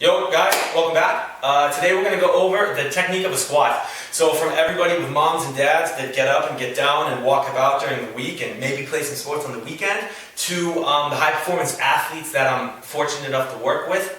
Yo guys, welcome back. Today we're going to go over the technique of a squat. So from everybody with moms and dads that get up and get down and walk about during the week and maybe play some sports on the weekend, to the high performance athletes that I'm fortunate enough to work with,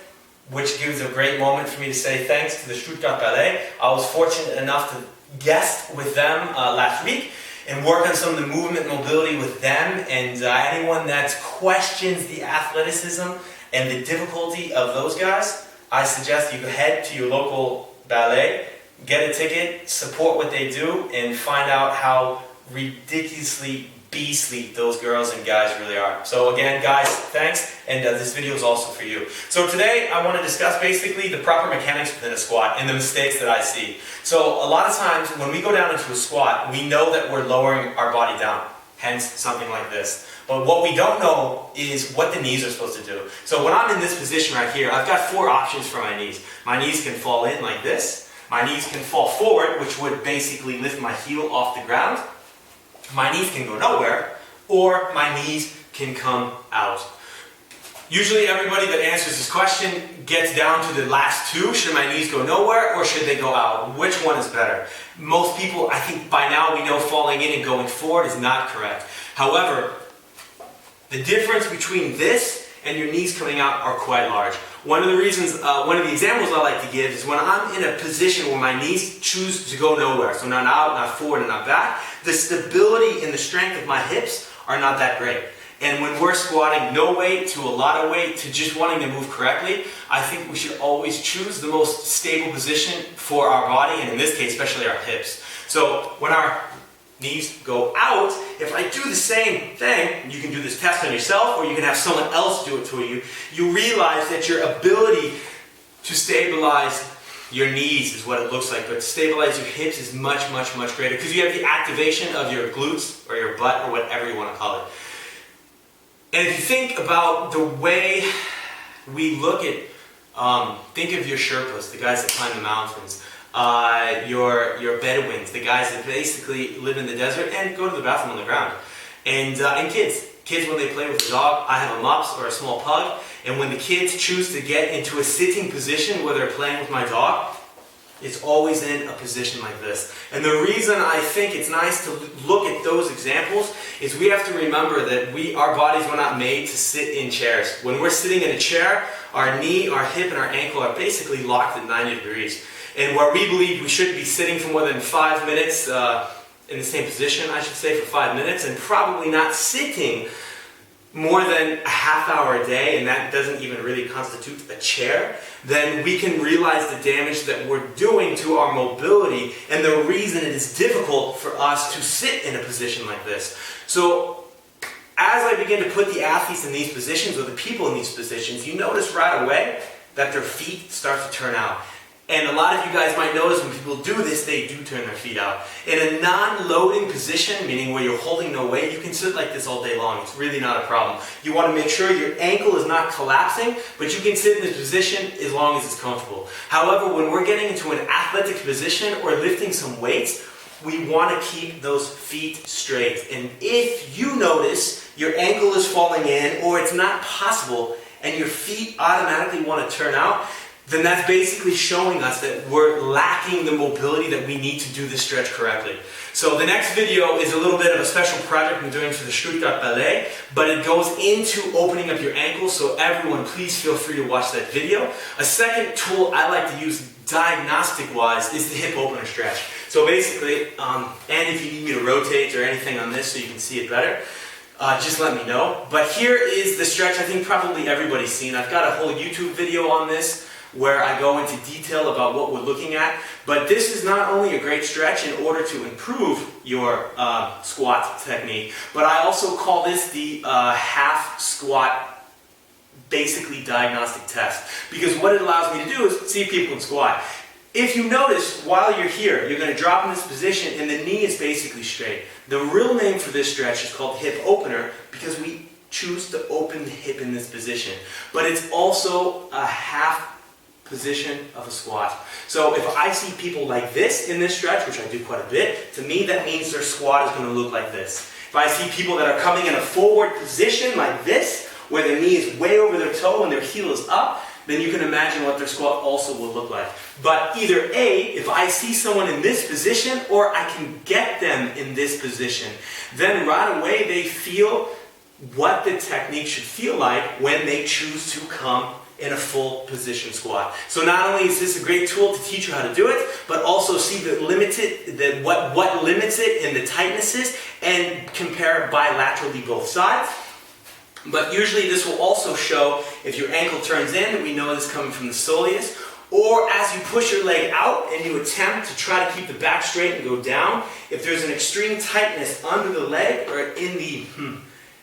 which gives a great moment for me to say thanks to the Stuttgart Ballet. I was fortunate enough to guest with them last week and work on some of the movement and mobility with them, and anyone that questions the athleticism and the difficulty of those guys, I suggest you head to your local ballet, get a ticket, support what they do, and find out how ridiculously beastly those girls and guys really are. So again, guys, thanks, and this video is also for you. So today I want to discuss basically the proper mechanics within a squat and the mistakes that I see. So a lot of times when we go down into a squat, we know that we're lowering our body down, hence something like this. But what we don't know is what the knees are supposed to do. So when I'm in this position right here, I've got four options for my knees. My knees can fall in like this. My knees can fall forward, which would basically lift my heel off the ground. My knees can go nowhere, or my knees can come out. Usually everybody that answers this question gets down to the last two. Should my knees go nowhere or should they go out? Which one is better? Most people, I think by now we know falling in and going forward is not correct. However, the difference between this and your knees coming out are quite large. One of the examples I like to give is when I'm in a position where my knees choose to go nowhere, so not out, not forward, and not back, the stability and the strength of my hips are not that great. And when we're squatting no weight to a lot of weight to just wanting to move correctly, I think we should always choose the most stable position for our body, and in this case, especially our hips. So when our knees go out, if I do the same thing, you can do this test on yourself or you can have someone else do it to you, you realize that your ability to stabilize your knees is what it looks like, but to stabilize your hips is much, much, much greater because you have the activation of your glutes or your butt or whatever you want to call it. And if you think about the way we look at, think of your Sherpas, the guys that climb the mountains, your Bedouins, the guys that basically live in the desert and go to the bathroom on the ground. And kids when they play with a dog, I have a mops or a small pug, and when the kids choose to get into a sitting position where they're playing with my dog, it's always in a position like this. And the reason I think it's nice to look at those examples is we have to remember that our bodies were not made to sit in chairs. When we're sitting in a chair, our knee, our hip, and our ankle are basically locked at 90 degrees. And where we believe we shouldn't be sitting for more than 5 minutes, in the same position, I should say, for 5 minutes, and probably not sitting more than a half hour a day, and that doesn't even really constitute a chair, then we can realize the damage that we're doing to our mobility and the reason it is difficult for us to sit in a position like this. So as I begin to put the athletes in these positions, or the people in these positions, you notice right away that their feet start to turn out. And a lot of you guys might notice when people do this, they do turn their feet out. In a non-loading position, meaning where you're holding no weight, you can sit like this all day long. It's really not a problem. You want to make sure your ankle is not collapsing, but you can sit in this position as long as it's comfortable. However, when we're getting into an athletic position or lifting some weights, we want to keep those feet straight. And if you notice your ankle is falling in or it's not possible and your feet automatically want to turn out, then that's basically showing us that we're lacking the mobility that we need to do this stretch correctly. So the next video is a little bit of a special project I'm doing for the Stuttgart Ballet, but it goes into opening up your ankles, so everyone please feel free to watch that video. A second tool I like to use diagnostic-wise is the hip opener stretch. So basically, and if you need me to rotate or anything on this so you can see it better, just let me know. But here is the stretch I think probably everybody's seen. I've got a whole YouTube video on this where I go into detail about what we're looking at. But this is not only a great stretch in order to improve your squat technique, but I also call this the half squat, basically diagnostic test. Because what it allows me to do is see if people can squat. If you notice, while you're here, you're going to drop in this position and the knee is basically straight. The real name for this stretch is called hip opener because we choose to open the hip in this position. But it's also a half position of a squat. So if I see people like this in this stretch, which I do quite a bit, to me that means their squat is going to look like this. If I see people that are coming in a forward position like this, where their knee is way over their toe and their heel is up, then you can imagine what their squat also will look like. But either A, if I see someone in this position, or I can get them in this position, then right away they feel what the technique should feel like when they choose to come in a full position squat. So not only is this a great tool to teach you how to do it, but also see what limits it and the tightnesses, and compare bilaterally both sides. But usually this will also show if your ankle turns in, we know this coming from the soleus, or as you push your leg out and you attempt to try to keep the back straight and go down, if there's an extreme tightness under the leg or in the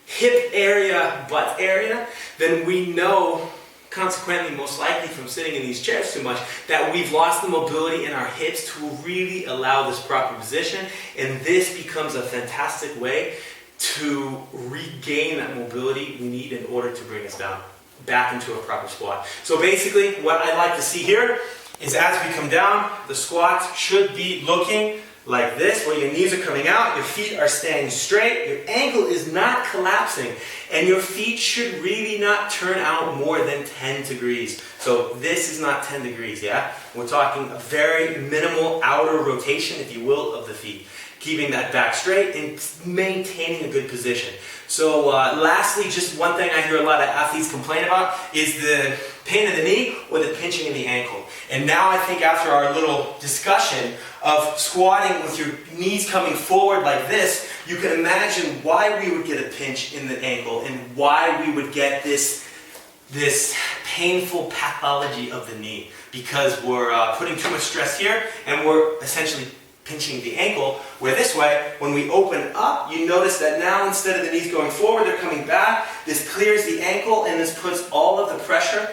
hip area, butt area, then we know, consequently, most likely from sitting in these chairs too much, that we've lost the mobility in our hips to really allow this proper position, and this becomes a fantastic way to regain that mobility we need in order to bring us down, back into a proper squat. So basically, what I'd like to see here is as we come down, the squat should be looking like this, where your knees are coming out, your feet are staying straight, your ankle is not collapsing, and your feet should really not turn out more than 10 degrees. So this is not 10 degrees, yeah? We're talking a very minimal outer rotation, if you will, of the feet. Keeping that back straight and maintaining a good position. So lastly, just one thing I hear a lot of athletes complain about is the pain in the knee or the pinching in the ankle. And now I think after our little discussion of squatting with your knees coming forward like this, you can imagine why we would get a pinch in the ankle and why we would get this painful pathology of the knee, because we're putting too much stress here and we're essentially pinching the ankle, where this way, when we open up, you notice that now instead of the knees going forward, they're coming back. This clears the ankle and this puts all of the pressure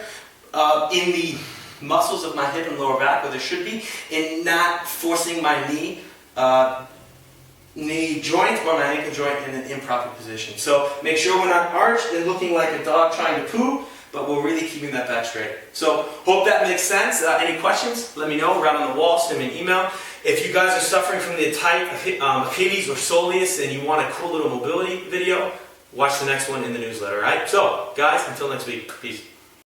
in the muscles of my hip and lower back, where there should be, and not forcing my knee joint or my ankle joint in an improper position. So make sure we're not arched and looking like a dog trying to poo, but we're really keeping that back straight. So hope that makes sense. Any questions, let me know. Around on the wall, send me an email. If you guys are suffering from the tight Achilles or soleus and you want a cool little mobility video, watch the next one in the newsletter, alright? So, guys, until next week, peace.